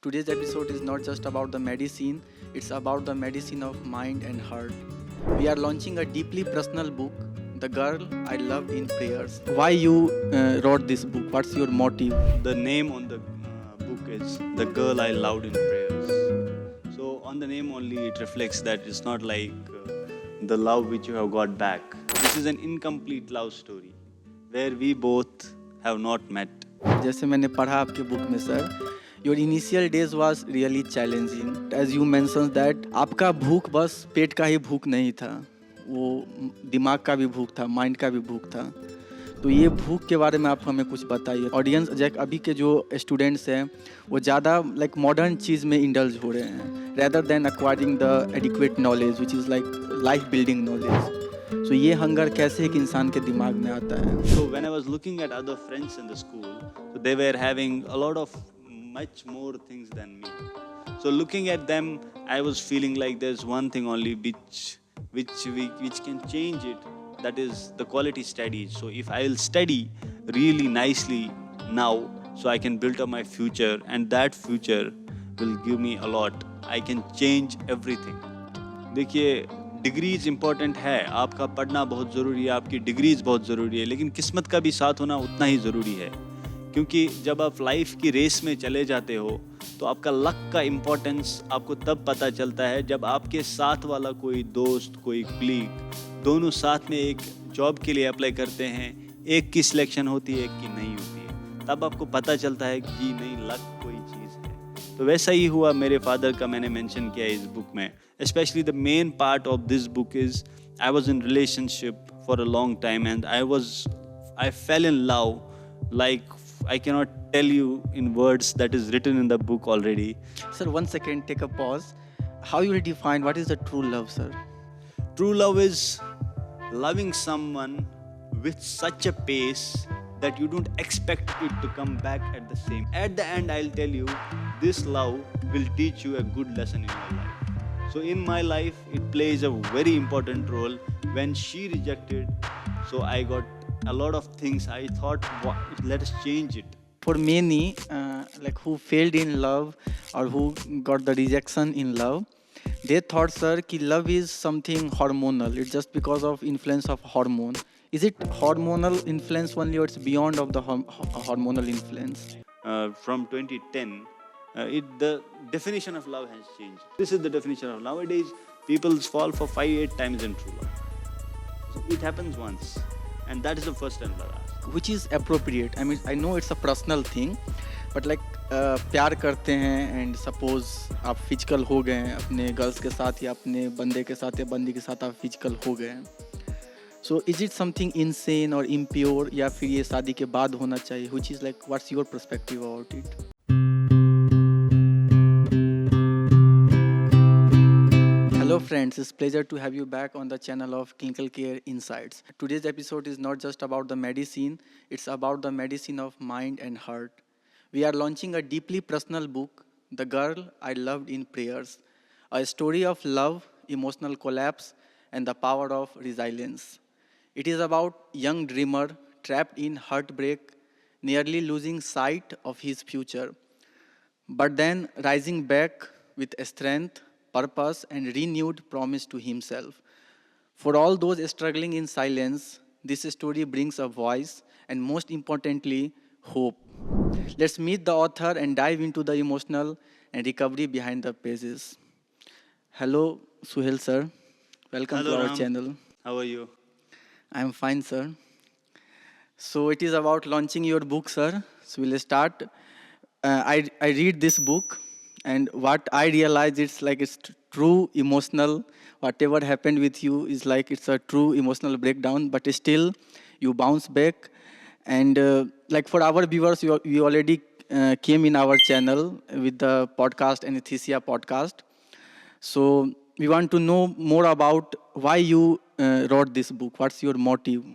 Today's episode is not just about the medicine, it's about the medicine of mind and heart. We are launching a deeply personal book, The Girl I Loved in Prayers. Why you wrote this book? What's your motive? The name on the book is The Girl I Loved in Prayers. So, on the name only, it reflects that it's not like the love which you have got back. This is an incomplete love story where we both have not met. जैसे मैंने पढ़ा आपके book में sir, your initial days was really challenging. As you mentioned that आपका भूख बस पेट का ही भूख नहीं था, वो दिमाग का भी भूख था, माइंड का भी भूख था. तो ये भूख के बारे में आप हमें कुछ बताइए. ऑडियंस जैक अभी के जो स्टूडेंट्स हैं वो ज़्यादा लाइक मॉडर्न चीज़ में इंडल्ज हो रहे हैं rather than acquiring the adequate knowledge which is like life building knowledge. So ये हंगर कैसे एक इंसान के दिमाग में आता है? So, when I was looking at other friends in the school, so they were having a lot of much more things than me. So, looking at them, I was feeling like there's one thing only which can change it. That is the quality studies. So if I'll study really nicely now, so I can build up my future, and that future will give me a lot. I can change everything. देखिए, degrees important है, आपका पढ़ना बहुत ज़रूरी है, आपकी degrees बहुत ज़रूरी है, लेकिन किस्मत का भी साथ होना उतना ही ज़रूरी है. क्योंकि जब आप लाइफ की रेस में चले जाते हो तो आपका लक का इम्पोर्टेंस आपको तब पता चलता है जब आपके साथ वाला कोई दोस्त, कोई कलीग, दोनों साथ में एक जॉब के लिए अप्लाई करते हैं, एक की सिलेक्शन होती है, एक की नहीं होती है. तब आपको पता चलता है कि नहीं, लक कोई चीज़ है. तो वैसा ही हुआ मेरे फादर का, मैंने मेंशन किया इस बुक में. Specially the main part of this book is I was in relationship for a long time and I fail in love like I cannot tell you in words that is written in the book already. Sir, 1 second, take a pause. How you will define what is the true love, sir? True love is loving someone with such a pace that you don't expect it to come back at the same. At the end, I'll tell you, this love will teach you a good lesson in your life. So in my life, it plays a very important role. When she rejected, so I got a lot of things. I thought, let us change it. For many like who failed in love or who got the rejection in love, they thought, sir, ki love is something hormonal. It's just because of influence of hormone. Is it hormonal influence only, or it's beyond of the hormonal influence? From 2010, the definition of love has changed. This is the definition of nowadays. People fall for 5-8 times in true love. So it happens once, and that is the first time love. Which is appropriate. I mean, I know it's a personal thing, but like प्यार करते हैं and suppose आप physical हो गए हैं अपने girls के साथ या अपने बंदे के साथ या बंदी के साथ आप फिजिकल हो गए हैं. So is it something insane और इम्प्योर, या फिर ये शादी के बाद होना चाहिए? Which is like what's your perspective about it? Hello friends, it's a pleasure to have you back on the channel of Clinical Care Insights. Today's episode is not just about the medicine, it's about the medicine of mind and heart. We are launching a deeply personal book, The Girl I Loved in Prayers, a story of love, emotional collapse, and the power of resilience. It is about young dreamer trapped in heartbreak, nearly losing sight of his future, but then rising back with strength, purpose, and renewed promise to himself. For all those struggling in silence, this story brings a voice and, most importantly, hope. Let's meet the author and dive into the emotional and recovery behind the pages. Hello, Suhail sir. Welcome Hello, to our Ram. channel. How are you? I am fine, sir. So it is about launching your book, sir. So we'll start. I read this book, and what I realize, it's like it's true emotional. Whatever happened with you is like it's a true emotional breakdown, but still you bounce back. And like for our viewers, you already came in our channel with the podcast, Anesthesia podcast. So we want to know more about why you wrote this book. What's your motive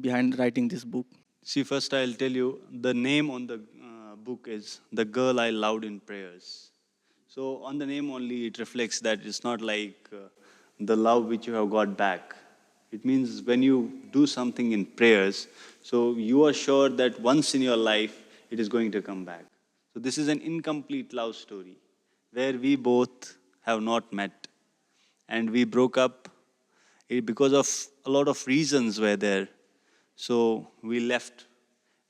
behind writing this book? See, first I'll tell you, the name on the book is The Girl I Loved in Prayers. So on the name only, it reflects that it's not like the love which you have got back. It means when you do something in prayers, so you are sure that once in your life, it is going to come back. So this is an incomplete love story where we both have not met and we broke up because of a lot of reasons were there. So we left,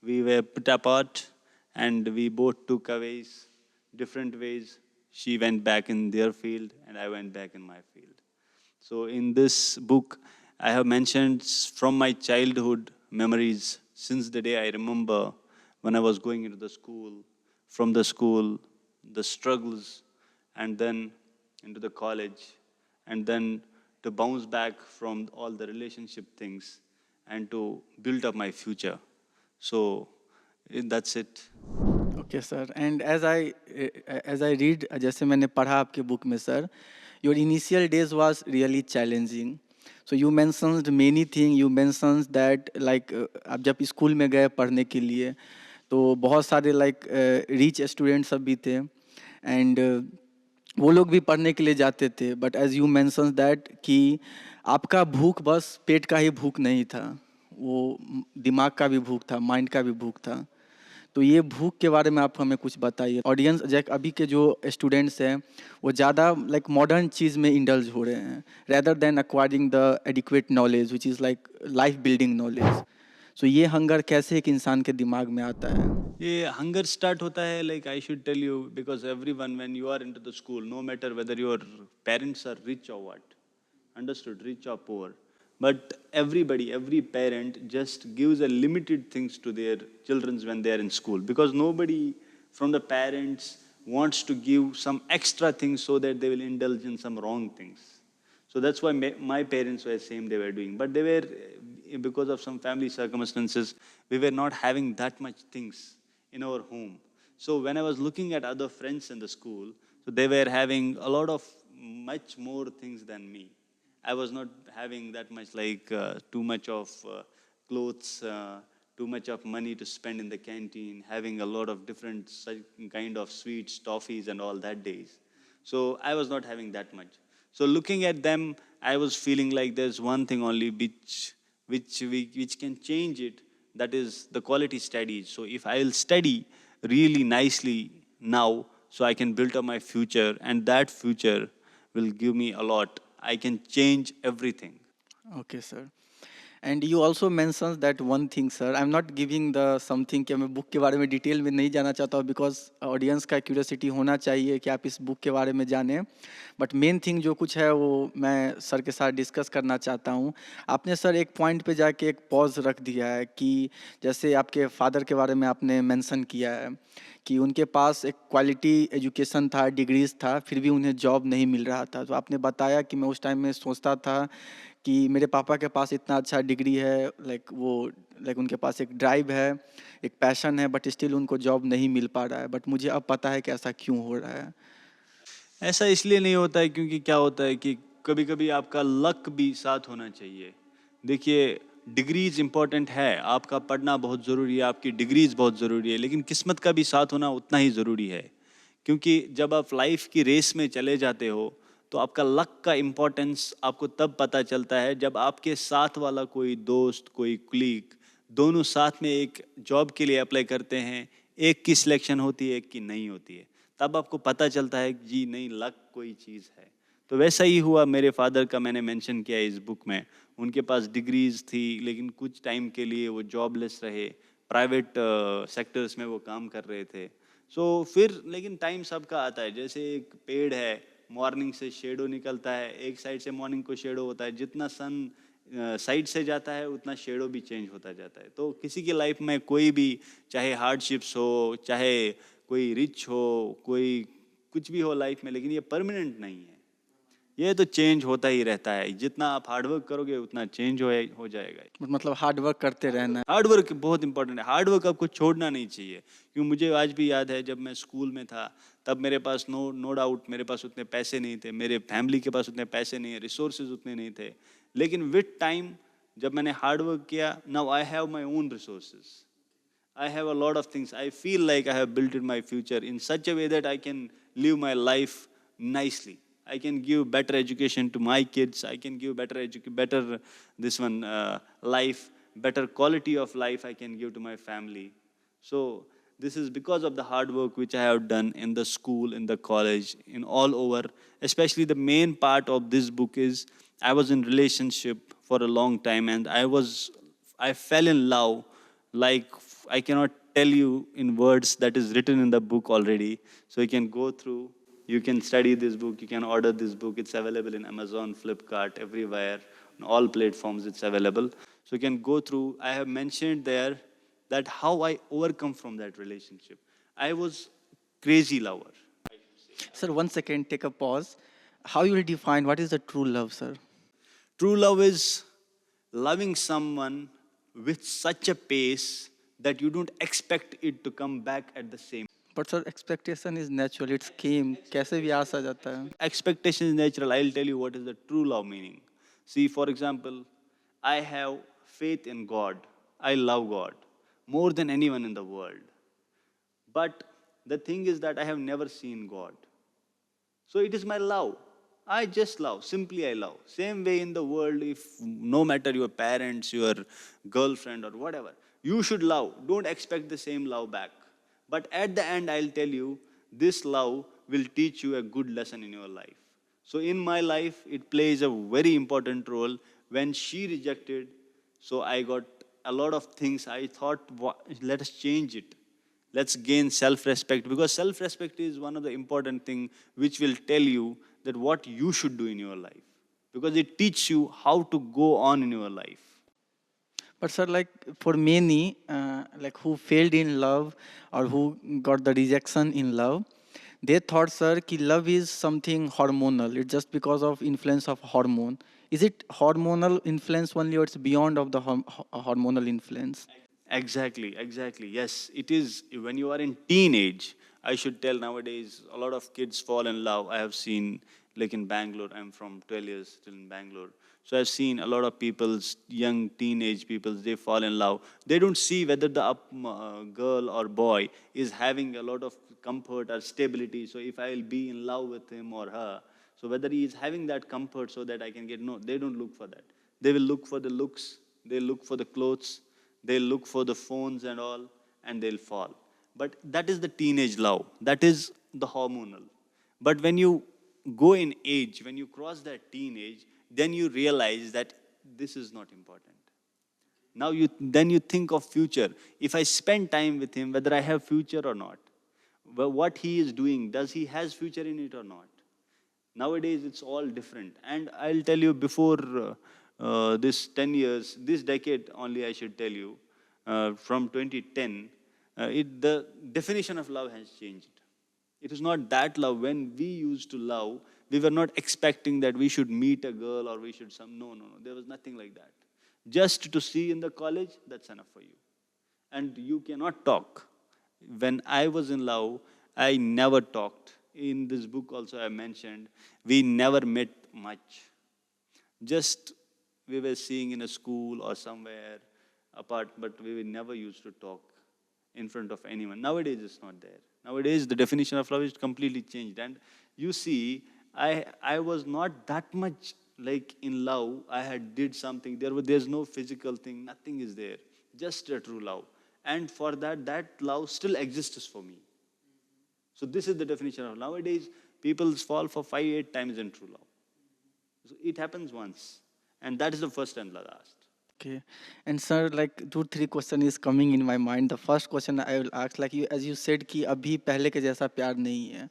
we were put apart, and we both took our ways, different ways. She went back in their field, and I went back in my field. So in this book, I have mentioned from my childhood memories since the day I remember when I was going into the school, from the school, the struggles, and then into the college, and then to bounce back from all the relationship things and to build up my future. So that's it. Okay sir and as I read जैसे मैंने पढ़ा आपके book में sir your initial days was really challenging so you mentioned many thing you mentions that like आप जब school में गए पढ़ने के लिए तो बहुत सारे लाइक रिच स्टूडेंट सब भी थे एंड वो लोग भी पढ़ने के लिए जाते थे but as you mentions that कि आपका भूख बस पेट का ही भूख नहीं था वो दिमाग का भी भूख था माइंड का भी भूख था तो ये भूख के बारे में आप हमें कुछ बताइए ऑडियंस जैक अभी के जो स्टूडेंट्स हैं वो ज़्यादा लाइक मॉडर्न चीज़ में इंडल्ज हो रहे हैं rather than acquiring the adequate knowledge which is like life building knowledge so ये हंगर कैसे एक इंसान के दिमाग में आता है ये हंगर स्टार्ट होता है like I should tell you because everyone when you are into the school no matter whether your parents are rich और what understood rich or poor but every parent just gives a limited things to their children when they are in school because nobody from the parents wants to give some extra things so that they will indulge in some wrong things so that's why my parents were same they were doing but they were because of some family circumstances we were not having that much things in our home so when I was looking at other friends in the school so they were having a lot of much more things than me I was not having that much like too much of clothes, too much of money to spend in the canteen, having a lot of different kind of sweets, toffees and all that days. So I was not having that much. So looking at them, I was feeling like there's one thing only which can change it. That is the quality studies. So if I will study really nicely now, so I can build up my future, and that future will give me a lot. I can change everything. Okay, sir. And you also mentions that one thing, sir. I'm not giving the something कि मैं book के बारे में detail में नहीं जाना चाहता हूँ बिकॉज ऑडियंस का क्यूरियोसिटी होना चाहिए कि आप इस बुक के बारे में जानें बट मेन थिंग जो कुछ है वो मैं सर के साथ डिस्कस करना चाहता हूँ आपने सर एक पॉइंट पे जाके एक पॉज रख दिया है कि जैसे आपके फादर के बारे में आपने मेंशन किया है कि उनके पास एक क्वालिटी एजुकेशन था डिग्रीज था फिर भी उन्हें जॉब नहीं मिल रहा था तो आपने बताया कि मैं उस टाइम में सोचता था कि मेरे पापा के पास इतना अच्छा डिग्री है लाइक उनके पास एक ड्राइव है एक पैशन है बट स्टिल उनको जॉब नहीं मिल पा रहा है बट मुझे अब पता है कि ऐसा क्यों हो रहा है ऐसा इसलिए नहीं होता है क्योंकि क्या होता है कि कभी कभी आपका लक भी साथ होना चाहिए देखिए डिग्रीज इंपॉर्टेंट है आपका पढ़ना बहुत ज़रूरी है आपकी डिग्रीज बहुत ज़रूरी है लेकिन किस्मत का भी साथ होना उतना ही ज़रूरी है क्योंकि जब आप लाइफ की रेस में चले जाते हो तो आपका लक का इम्पोर्टेंस आपको तब पता चलता है जब आपके साथ वाला कोई दोस्त कोई कुलीग दोनों साथ में एक जॉब के लिए अप्लाई करते हैं एक की सिलेक्शन होती है एक की नहीं होती है तब आपको पता चलता है कि जी नहीं लक कोई चीज़ है तो वैसा ही हुआ मेरे फादर का मैंने मेंशन किया इस बुक में उनके पास डिग्रीज थी लेकिन कुछ टाइम के लिए वो जॉबलेस रहे प्राइवेट सेक्टर्स में वो काम कर रहे थे सो फिर लेकिन टाइम सबका आता है जैसे एक पेड़ है मॉर्निंग से शेडो निकलता है एक साइड से मॉर्निंग को शेडो होता है जितना सन साइड से जाता है उतना शेडो भी चेंज होता जाता है तो किसी की लाइफ में कोई भी चाहे हार्डशिप्स हो चाहे कोई रिच हो कोई कुछ भी हो लाइफ में लेकिन ये परमानेंट नहीं है ये तो चेंज होता ही रहता है जितना आप हार्डवर्क करोगे उतना चेंज हो जाएगा मतलब हार्ड वर्क करते रहना है हार्डवर्क बहुत इंपॉर्टेंट है हार्डवर्क आपको छोड़ना नहीं चाहिए क्योंकि मुझे आज भी याद है जब मैं स्कूल में था तब मेरे पास नो डाउट मेरे पास उतने पैसे नहीं थे मेरे फैमिली के पास उतने पैसे नहीं रिसोर्सेज उतने नहीं थे लेकिन विथ टाइम जब मैंने हार्डवर्क किया now I have my own resources I have a lot of things. I feel like I have built in my future in such a way that I can live my life nicely. I can give better education to my kids. I can give better life, better quality of life I can give to my family. So This is because of the hard work which I have done in the school, in the college, in all over. Especially the main part of this book is I was in relationship for a long time, and I fell in love like I cannot tell you in words that is written in the book already. So you can go through, you can study this book, you can order this book. It's available in Amazon, Flipkart, everywhere, on all platforms it's available. So you can go through. I have mentioned there that how I overcome from that relationship. I was crazy lover. Sir, 1 second, take a pause. How you will define what is the true love, sir? True love is loving someone with such a pace that you don't expect it to come back at the same. But sir, expectation is natural. It's came. कैसे भी आस आ जाता है. Expectation is natural. I'll tell you what is the true love meaning. See, for example, I have faith in God. I love God more than anyone in the world. But the thing is that I have never seen God. So it is my love. I just love. Simply I love. Same way in the world, if no matter your parents, your girlfriend, or whatever, you should love. Don't expect the same love back. But at the end, I'll tell you, this love will teach you a good lesson in your life. So in my life, it plays a very important role. When she rejected, so I got a lot of things. I thought, let us change it. Let's gain self-respect, because self-respect is one of the important things which will tell you that what you should do in your life, because it teaches you how to go on in your life. But sir, like for many, like who failed in love or who got the rejection in love, they thought, sir, कि love is something hormonal. It's just because of influence of hormone. Is it hormonal influence only, or it's beyond of the hormonal influence? Exactly, exactly. Yes, it is. When you are in teenage, I should tell nowadays a lot of kids fall in love. I have seen, like in Bangalore, I'm from 12 years still in Bangalore. So I've seen a lot of people's, young teenage people, they fall in love. They don't see whether the girl or boy is having a lot of comfort or stability. So if I'll be in love with him or her, so whether he is having that comfort so that I can get, no, they don't look for that. They will look for the looks, they look for the clothes, they'll look for the phones and all, and they'll fall. But that is the teenage love. That is the hormonal. But when you go in age, when you cross that teenage, then you realize that this is not important. Now then you think of future. If I spend time with him, whether I have future or not, well, what he is doing, does he has future in it or not? Nowadays, it's all different. And I'll tell you, before this 10 years, this decade only, I should tell you, from 2010, the definition of love has changed. It is not that love. When we used to love, we were not expecting that we should meet a girl or we should some. No, no, no. There was nothing like that. Just to see in the college, that's enough for you. And you cannot talk. When I was in love, I never talked. In this book also I mentioned, we never met much. Just we were seeing in a school or somewhere apart, but we never used to talk in front of anyone. Nowadays it's not there. Nowadays the definition of love is completely changed. And you see, I was not that much like in love. I had did something. There's no physical thing, nothing is there. Just a true love. And for that love still exists for me. So this is the definition of nowadays. People fall for 5, 8 times in true love. So it happens once, and that is the first and last. Okay. And sir, like 2 3 question is coming in my mind. The first question I will ask, like you as you said कि अभी पहले के जैसा प्यार नहीं है.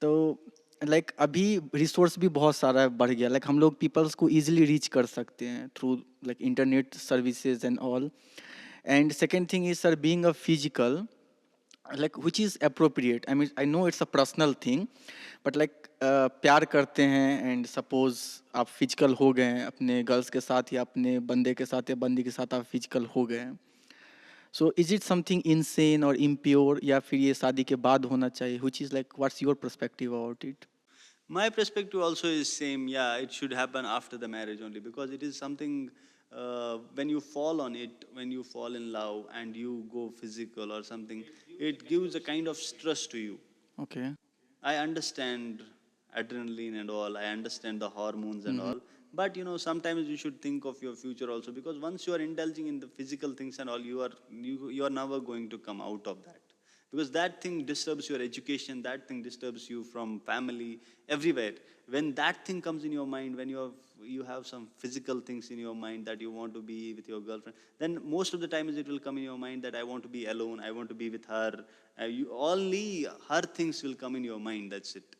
तो like अभी रिसोर्स भी बहुत सारा बढ़ गया. Like हम लोग पीपल्स को easily reach कर सकते हैं through like internet services and all. And second thing is, sir, being a physical, like which is appropriate. I mean, I know it's a personal thing, but like प्यार करते हैं and suppose आप physical हो गए हैं अपने girls के साथ या अपने बंदे के साथ या बंदी के साथ आप physical हो गए हैं. So is it something insane or impure, या फिर ये शादी के बाद होना चाहिए? Which is like, what's your perspective about it? My perspective also is same. Yeah, it should happen after the marriage only, because it is something. When you fall on it, when you fall in love and you go physical or something, it gives a kind of stress to you. Okay. I understand adrenaline and all. I understand the hormones and all. But sometimes you should think of your future also, because once you are indulging in the physical things and all, you are never going to come out of that. because that thing disturbs your education, that thing disturbs you from family, everywhere. When that thing comes in your mind, when you have some physical things in your mind that you want to be with your girlfriend, then most of the times it will come in your mind that I want to be alone, I want to be with her. Only her things will come in your mind, that's it.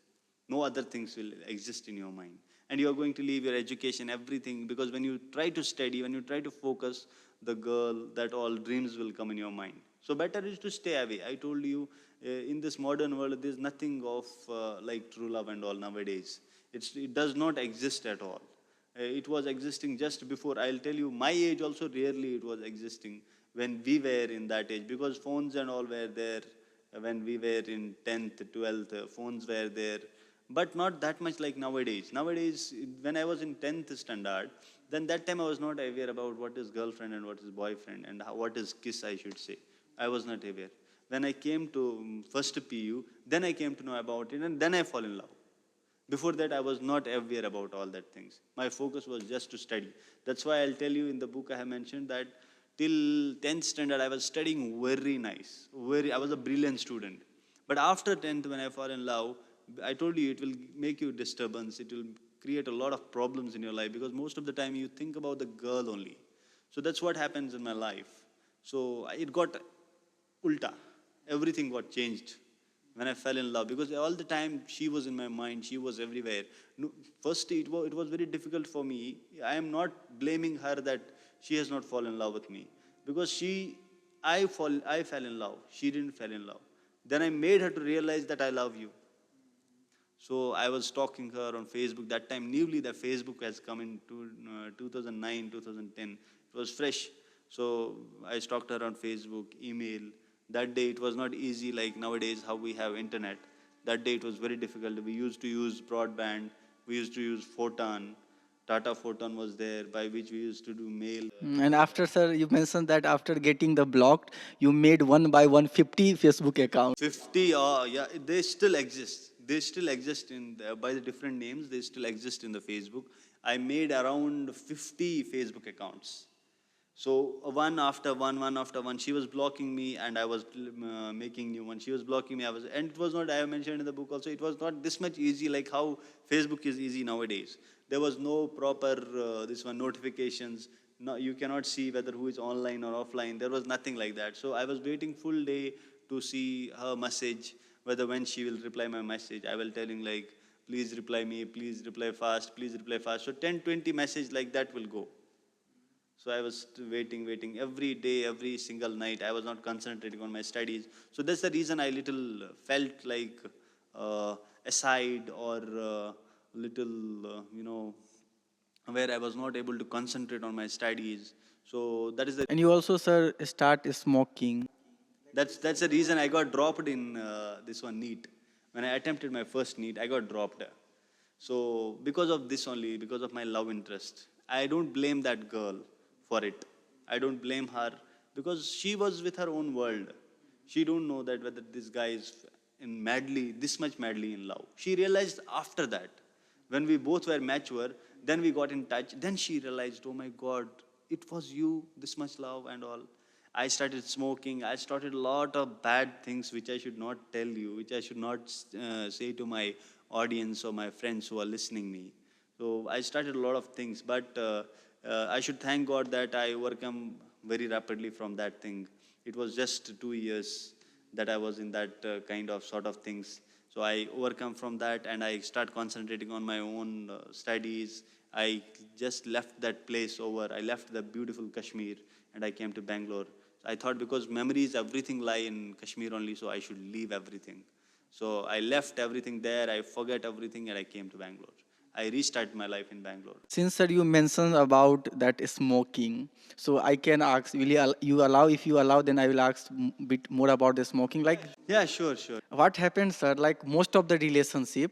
No other things will exist in your mind. And you're going to leave your education, everything, because when you try to study, when you try to focus, the girl, that all dreams will come in your mind. So better is to stay away. I told you, in this modern world, there's nothing of like true love and all nowadays. It does not exist at all. It was existing just before. I'll tell you, my age also rarely it was existing when we were in that age, because phones and all were there when we were in 10th, 12th, phones were there, but not that much like nowadays. Nowadays, when I was in 10th standard, then that time I was not aware about what is girlfriend and what is boyfriend and what is kiss, I should say. I was not aware. When I came to first PU, then I came to know about it and then I fall in love. Before that, I was not aware about all that things. My focus was just to study. That's why I'll tell you in the book I have mentioned that till 10th standard I was studying very nice. I was a brilliant student. But after 10th, when I fall in love, I told you it will make you disturbance. It will create a lot of problems in your life because most of the time you think about the girl only. So that's what happens in my life. So it got ulta. Everything got changed when I fell in love because all the time she was in my mind, she was everywhere. No, first, it was very difficult for me. I am not blaming her that she has not fallen in love with me because I fell in love. She didn't fall in love. Then I made her to realize that I love you. So I was stalking her on Facebook. That time, newly the Facebook has come in 2009, 2010. It was fresh. So I stalked her on Facebook, email. That day it was not easy like nowadays how we have internet. That day it was very difficult. We used to use broadband. We used to use Photon. Tata Photon was there by which we used to do mail. And after, sir, you mentioned that after getting the blocked, you made one by 150 Facebook accounts. 50, yeah, they still exist. They still exist by the different names. They still exist in the Facebook. I made around 50 Facebook accounts. So one after one, she was blocking me, and I was making new one. She was blocking me. And it was not. I have mentioned in the book also. It was not this much easy like how Facebook is easy nowadays. There was no proper this one notifications. No, you cannot see whether who is online or offline. There was nothing like that. So I was waiting full day to see her message, whether when she will reply my message. I will telling like, please reply me, please reply fast, please reply fast. So 10, 20 message like that will go. So I was waiting every day, every single night. I was not concentrating on my studies. So that's the reason I little felt like aside or little, where I was not able to concentrate on my studies. So that is the And you also, sir, start smoking. that's the reason I got dropped in this one NEET. When I attempted my first NEET, I got dropped. So because of this only, because of my love interest, I don't blame that girl for it. I don't blame her because she was with her own world. She don't know that whether this guy is this much madly in love. She realized after that, when we both were mature, then we got in touch. Then she realized, oh my God, it was you, this much love and all. I started smoking. I started a lot of bad things which I should not tell you, which I should not say to my audience or my friends who are listening me. So I started a lot of things, but I should thank God that I overcome very rapidly from that thing. It was just 2 years that I was in that kind of sort of things. So I overcome from that and I start concentrating on my own studies. I just left that place over. I left the beautiful Kashmir and I came to Bangalore. I thought because memories, everything lie in Kashmir only, so I should leave everything. So I left everything there, I forget everything, and I came to Bangalore. I restarted my life in Bangalore. Since, sir, you mentioned about that smoking, so I can ask, will you allow, if you allow, then I will ask bit more about the smoking. Like, Yeah, sure, sure. what happens, sir, like most of the relationship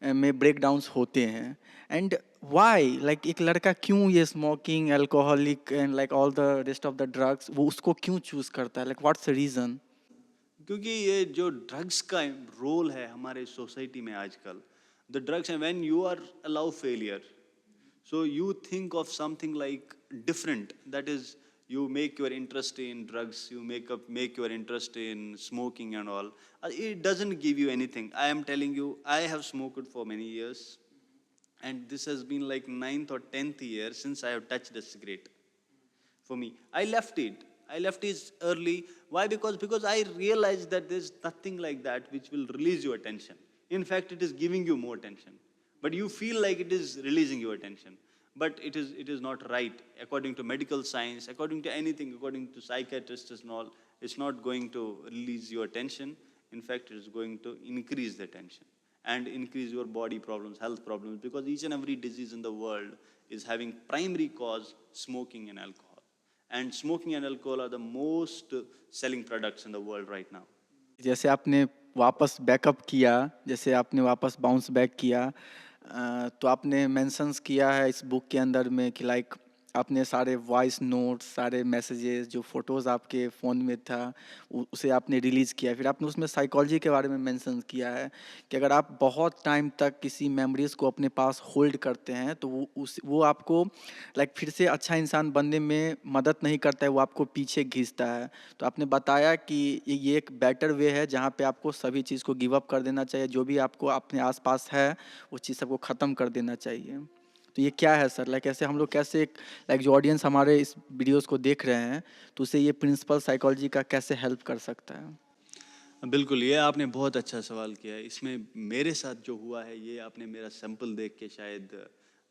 में breakdowns होते हैं, and why, like एक लड़का क्यों ये smoking, alcoholic and like all the rest of the drugs वो उसको क्यों choose करता है, like what's the reason? क्योंकि ये जो ड्रग्स का रोल है हमारे सोसाइटी में आजकल, the drugs and when you are allow failure, so you think of something like different, that is You make your interest in drugs, you make your interest in smoking and all. It doesn't give you anything. I am telling you, I have smoked for many years, and this has been like ninth or 10th year since I have touched a cigarette. For me, I left it. I left it early. Why? Because I realized that there's nothing like that which will release your attention. In fact, it is giving you more tension, but you feel like it is releasing your attention. But it is not right according to medical science, according to anything, according to psychiatrists and all. It's not going to release your tension. In fact, it is going to increase the tension and increase your body problems, health problems, because each and every disease in the world is having primary cause smoking and alcohol. And smoking and alcohol are the most selling products in the world right now. जैसे आपने वापस backup किया, जैसे आपने वापस bounce back किया, तो आपने मेंशंस किया है इस बुक के अंदर में कि लाइक आपने सारे वॉइस नोट्स, सारे मैसेजेस, जो फोटोज़ आपके फ़ोन में था, उसे आपने रिलीज़ किया। फिर आपने उसमें साइकोलॉजी के बारे में मेंशन किया है कि अगर आप बहुत टाइम तक किसी मेमोरीज़ को अपने पास होल्ड करते हैं तो वो आपको लाइक फिर से अच्छा इंसान बनने में मदद नहीं करता है, वो आपको पीछे खींचता है। तो आपने बताया कि ये एक बेटर वे है जहाँ पे आपको सभी चीज़ को गिव अप कर देना चाहिए, जो भी आपको अपने आसपास है वो चीज़ सबको ख़त्म कर देना चाहिए। तो ये क्या है सर? लाइक ऐसे हम लोग कैसे, लाइक जो ऑडियंस हमारे इस वीडियोस को देख रहे हैं, तो उसे ये प्रिंसिपल साइकोलॉजी का कैसे हेल्प कर सकता है? बिल्कुल, ये आपने बहुत अच्छा सवाल किया है। इसमें मेरे साथ जो हुआ है, ये आपने मेरा सैंपल देख के शायद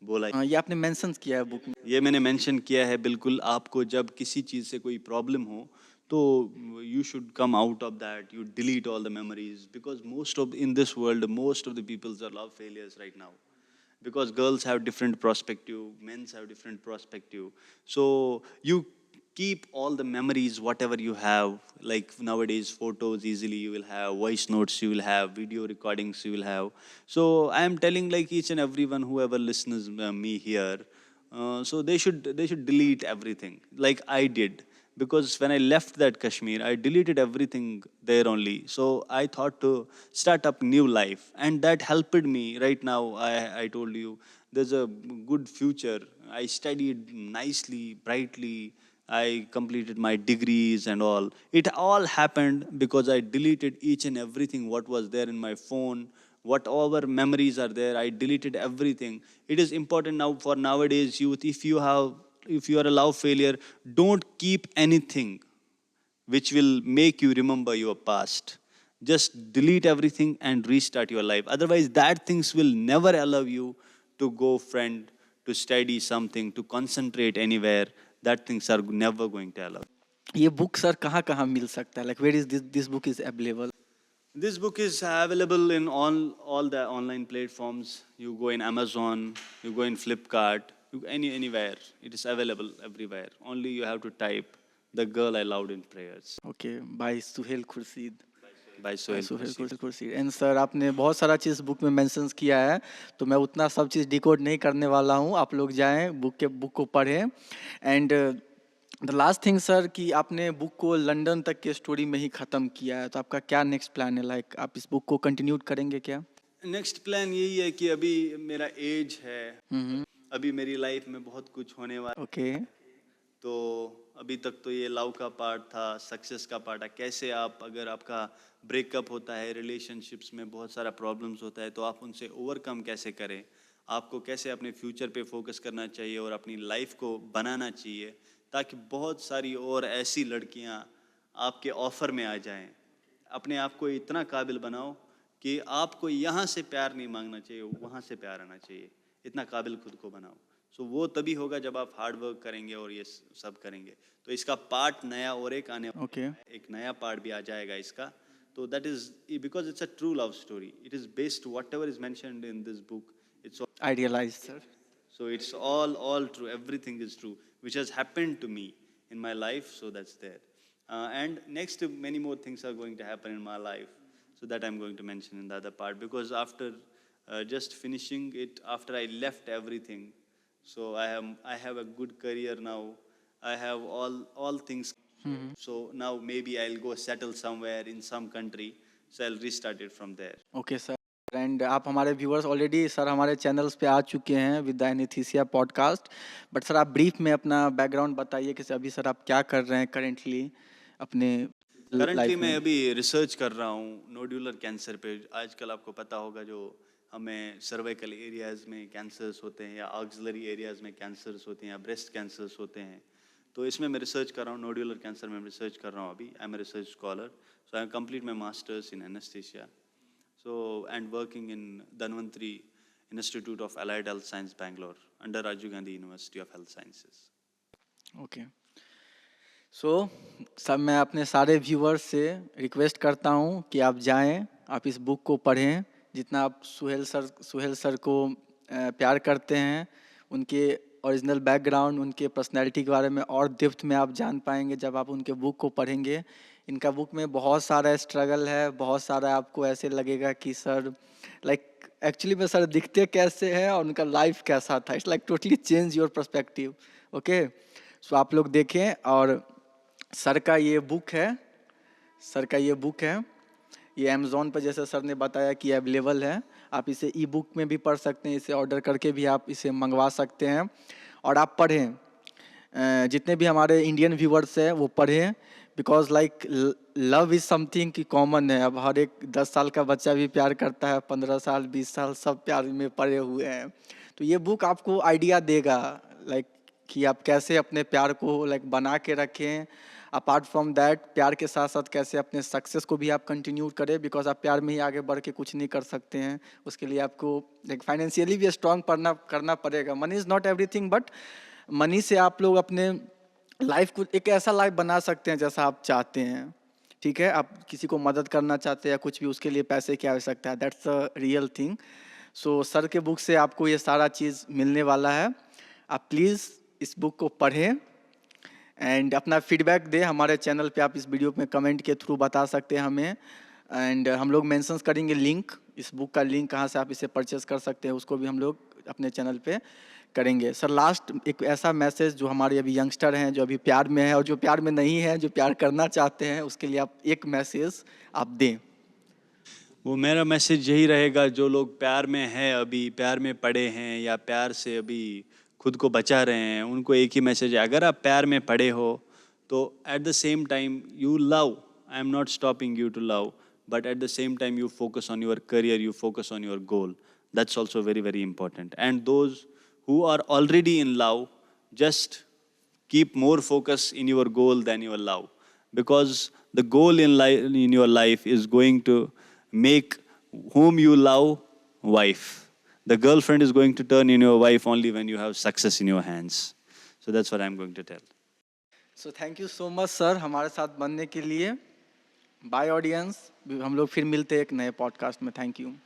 बोला। हाँ, ये आपने मेंशन किया है बुक में। ये मैंने मेंशन किया है। बिल्कुल, आपको जब किसी चीज़ से कोई प्रॉब्लम हो, तो you should come out of that, you delete all the memories, because in this world, most of the peoples are love failures right now, because girls have different perspective, men have different perspective. So you keep all the memories, whatever you have, like nowadays photos easily you will have, voice notes you will have, video recordings you will have. So I am telling like each and everyone, whoever listens me here, so they should delete everything like I did. Because when I left that Kashmir, I deleted everything there only. So I thought to start up new life, and that helped me. Right now, I told you there's a good future. I studied nicely, brightly. I completed my degrees and all. It all happened because I deleted each and everything what was there in my phone, whatever memories are there. I deleted everything. It is important now for nowadays youth. If you are a love failure, don't keep anything which will make you remember your past. Just delete everything and restart your life. Otherwise, that things will never allow you to go friend, to study something, to concentrate anywhere. That things are never going to allow. ये book sir कहाँ-कहाँ मिल सकता है? Like where is this book is available? This book is available in all the online platforms. You go in Amazon, you go in Flipkart, anywhere. It is available everywhere. Only you have to type "The Girl I Loved in Prayers" okay, by Sohail Khurshid. by Sohail Sohail Khurshid. Khurshid. And sir आपने बहुत सारा चीज़ book में mentions किया है, तो मैं उतना सब चीज़ डिकोड नहीं करने वाला हूँ। आप लोग जाएँ बुक को पढ़ें। And the last thing sir, कि आपने बुक को लंदन तक के स्टोरी में ही ख़त्म किया है, तो आपका क्या नेक्स्ट प्लान है? लाइक आप इस बुक को कंटिन्यू करेंगे क्या? नेक्स्ट प्लान यही है कि अभी मेरा एज है, अभी मेरी लाइफ में बहुत कुछ होने वाला। ओके। तो अभी तक तो ये लव का पार्ट था, सक्सेस का पार्ट है। कैसे आप, अगर आपका ब्रेकअप होता है, रिलेशनशिप्स में बहुत सारा प्रॉब्लम्स होता है, तो आप उनसे ओवरकम कैसे करें, आपको कैसे अपने फ्यूचर पे फोकस करना चाहिए और अपनी लाइफ को बनाना चाहिए, ताकि बहुत सारी और ऐसी लड़कियां आपके ऑफर में आ जाएं। अपने आप को इतना काबिल बनाओ कि आपको यहाँ से प्यार नहीं मांगना चाहिए, वहाँ से प्यार आना चाहिए। इतना काबिल खुद को बनाओ। सो वो तभी होगा जब आप हार्ड वर्क करेंगे और ये सब करेंगे। तो इसका पार्ट नया और एक आने, ओके। एक नया पार्ट भी आ जाएगा इसका। तो that is because it's a true love story. It is based whatever is mentioned in this book. It's idealise sir. so it's all true. Everything is true, which has happened to me in my life. So that's there. And next, many more things are going to happen in my life. So that I'm going to mention in the other part. Because after just finishing it, after I left everything, so I have a good career now. I have all things. So now maybe I'll go settle somewhere in some country. So I'll restart it from there. Okay sir. And आप हमारे viewers already sir हमारे channels पे आ चुके हैं with the anaesthesia podcast, but sir आप brief में अपना background बताइए कि अभी सर आप क्या कर रहे हैं करेंटली अपने करंटली लाइफ मैं में। अभी रिसर्च कर रहा हूँ नोड्यूलर कैंसर पे। आजकल आपको पता होगा जो हमें सर्वाइकल एरियाज में कैंसर्स होते हैं या ऑक्सिलरी एरियाज में कैंसर्स होते हैं या ब्रेस्ट कैंसर्स होते हैं, तो इसमें मैं रिसर्च कर रहा हूँ। नोड्यूलर कैंसर में रिसर्च कर रहा हूँ अभी। I am research scholar, so I complete my masters in anaesthesia, so and working in Dhanvantri Institute of Allied Health Science, Bangalore, under Rajiv Gandhi University of Health Sciences. Okay, so सब मैं अपने सारे viewers से request करता हूँ कि आप जाएं, आप इस बुक को पढ़ें। जितना आप सुहेल सर को प्यार करते हैं, उनके ओरिजिनल बैकग्राउंड, उनके पर्सनैलिटी के बारे में और डेप्थ में आप जान पाएंगे जब आप उनके बुक को पढ़ेंगे। इनका बुक में बहुत सारा स्ट्रगल है, बहुत सारा आपको ऐसे लगेगा कि सर लाइक एक्चुअली में सर दिखते कैसे हैं और उनका लाइफ कैसा था। It's like totally change your perspective. Okay, so आप लोग देखें। और सर का ये बुक है, सर का ये बुक है, ये अमेज़ॉन पर जैसे सर ने बताया कि अवेलेबल है। आप इसे ई बुक में भी पढ़ सकते हैं, इसे ऑर्डर करके भी आप इसे मंगवा सकते हैं और आप पढ़ें। जितने भी हमारे इंडियन व्यूवर्स हैं वो पढ़ें, because like love is something की कॉमन है। अब हर एक 10 साल का बच्चा भी प्यार करता है, 15 साल 20 साल सब प्यार में पड़े हुए हैं। तो ये बुक आपको आइडिया देगा लाइक कि आप कैसे अपने प्यार को लाइक बना के रखें। अपार्ट फ्रॉम दैट प्यार के साथ साथ कैसे अपने सक्सेस को भी आप कंटिन्यू करें, बिकॉज आप प्यार में ही आगे बढ़ के कुछ नहीं कर सकते हैं। उसके लिए आपको लाइक फाइनेंशियली भी स्ट्रांग करना पड़ेगा। Money is not everything, but money से आप लोग अपने लाइफ को एक ऐसा लाइफ बना सकते हैं जैसा आप चाहते हैं। ठीक है, आप किसी को मदद करना चाहते हैं या कुछ भी, उसके लिए पैसे की आवश्यकता है। That's a real thing. So sir के बुक से आपको ये सारा चीज़ मिलने वाला है। आप प्लीज़ इस बुक को पढ़ें एंड अपना फीडबैक दें। हमारे चैनल पे आप इस वीडियो में कमेंट के थ्रू बता सकते हैं हमें, एंड हम लोग मेंशंस करेंगे लिंक, इस बुक का लिंक कहाँ से आप इसे परचेस कर सकते हैं उसको भी हम लोग अपने चैनल पे करेंगे। सर लास्ट एक ऐसा मैसेज जो हमारे अभी यंगस्टर हैं जो अभी प्यार में है और जो प्यार में नहीं है, जो प्यार करना चाहते हैं, उसके लिए आप एक मैसेज आप दें। वो मेरा मैसेज यही रहेगा, जो लोग प्यार में हैं, अभी प्यार में पड़े हैं या प्यार से अभी खुद को बचा रहे हैं, उनको एक ही मैसेज है। अगर आप प्यार में पड़े हो तो at the same time you love, I am not stopping you to love, but at the same time you focus on your career, you focus on your goal. That's also very very important. And those who are already in love, just keep more focus in your goal than your love, because the goal in your life is going to make whom you love wife. The girlfriend is going to turn in your wife only when you have success in your hands. So that's what I'm going to tell. So thank you so much sir हमारे साथ बनने के लिए। Bye audience, हम लोग फिर मिलते हैं एक नए पॉडकास्ट में। Thank you.